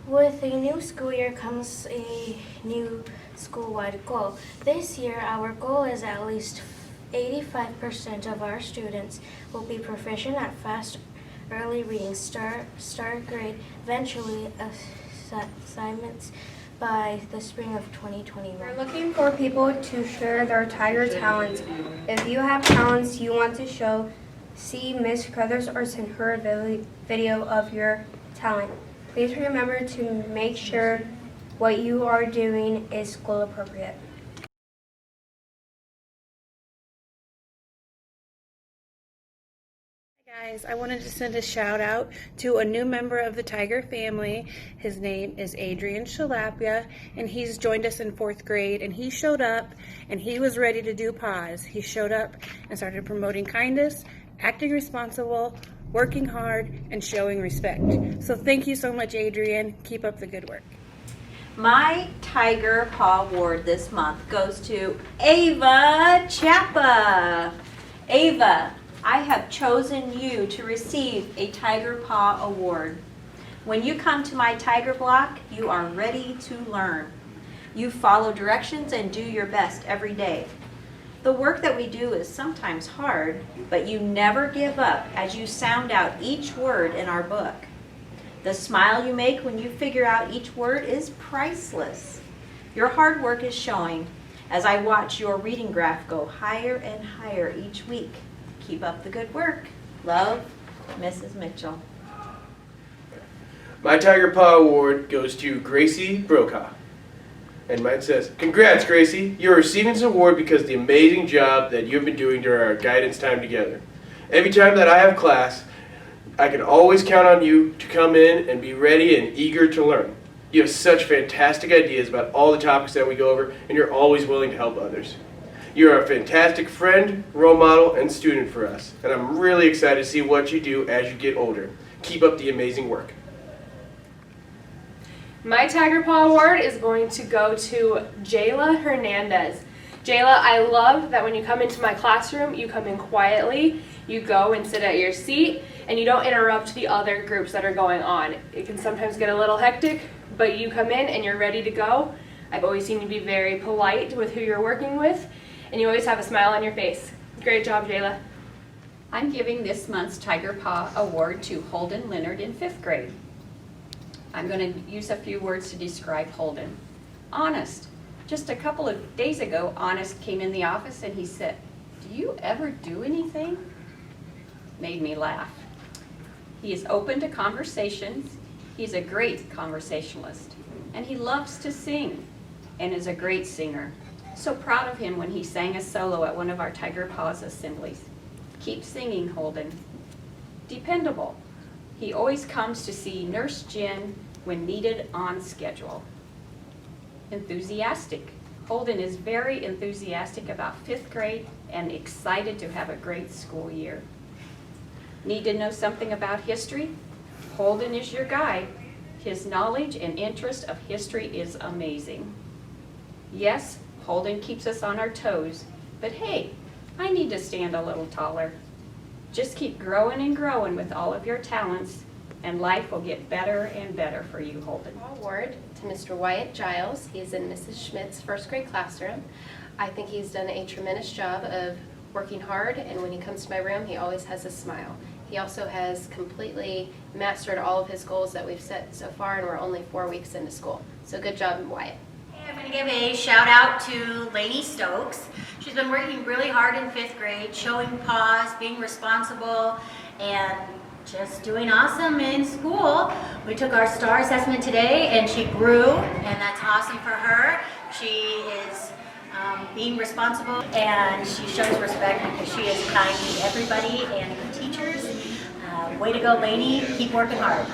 With a new school year comes a new school-wide goal. This year, our goal is at least 85% of our students will be proficient at fast early reading, start grade, eventually assignments by the spring of 2021. We're looking for people to share their Tiger talents. If you have talents you want to show, see Miss Crothers or send her a video of your talent. Please remember to make sure what you are doing is school appropriate. Hi guys, I wanted to send a shout out to a new member of the Tiger family. His name is Adrian Shalapia, and he's joined us in 4th grade, and he showed up and he was ready to do PAWS. He showed up and started promoting kindness, acting responsible, working hard, and showing respect. So thank you so much, Adrian. Keep up the good work. My Tiger Paw Award this month goes to Ava Chapa. Ava, I have chosen you to receive a Tiger Paw Award. When you come to my Tiger Block, you are ready to learn. You follow directions and do your best every day. The work that we do is sometimes hard, but you never give up as you sound out each word in our book. The smile you make when you figure out each word is priceless. Your hard work is showing as I watch your reading graph go higher and higher each week. Keep up the good work. Love, Mrs. Mitchell. My Tiger Paw Award goes to Gracie Brokaw. And mine says, "Congrats, Gracie. You're receiving this award because of the amazing job that you've been doing during our guidance time together. Every time that I have class, I can always count on you to come in and be ready and eager to learn. You have such fantastic ideas about all the topics that we go over, and you're always willing to help others. You're a fantastic friend, role model, and student for us, and I'm really excited to see what you do as you get older. Keep up the amazing work." My Tiger Paw Award is going to go to Jayla Hernandez. Jayla, I love that when you come into my classroom, you come in quietly, you go and sit at your seat, and you don't interrupt the other groups that are going on. It can sometimes get a little hectic, but you come in and you're ready to go. I've always seen you be very polite with who you're working with, and you always have a smile on your face. Great job, Jayla. I'm giving this month's Tiger Paw Award to Holden Leonard in 5th grade. I'm going to use a few words to describe Holden. Honest. Just a couple of days ago, Honest came in the office and he said, "Do you ever do anything?" Made me laugh. He is open to conversations. He's a great conversationalist. And he loves to sing and is a great singer. So proud of him when he sang a solo at one of our Tiger Paws assemblies. Keep singing, Holden. Dependable. He always comes to see Nurse Jen when needed on schedule. Enthusiastic. Holden is very enthusiastic about 5th grade and excited to have a great school year. Need to know something about history? Holden is your guide. His knowledge and interest of history is amazing. Yes, Holden keeps us on our toes, but hey, I need to stand a little taller. Just keep growing and growing with all of your talents, and life will get better and better for you, Holden. Award to Mr. Wyatt Giles. He's in Mrs. Schmidt's 1st grade classroom. I think he's done a tremendous job of working hard, and when he comes to my room, he always has a smile. He also has completely mastered all of his goals that we've set so far, and we're only 4 weeks into school. So good job, Wyatt. I'm going to give a shout out to Lainey Stokes. She's been working really hard in 5th grade, showing PAWS, being responsible, and just doing awesome in school. We took our STAR assessment today and she grew, and that's awesome for her. She is being responsible and she shows respect because she is kind to everybody and her teachers. Way to go, Lainey. Keep working hard.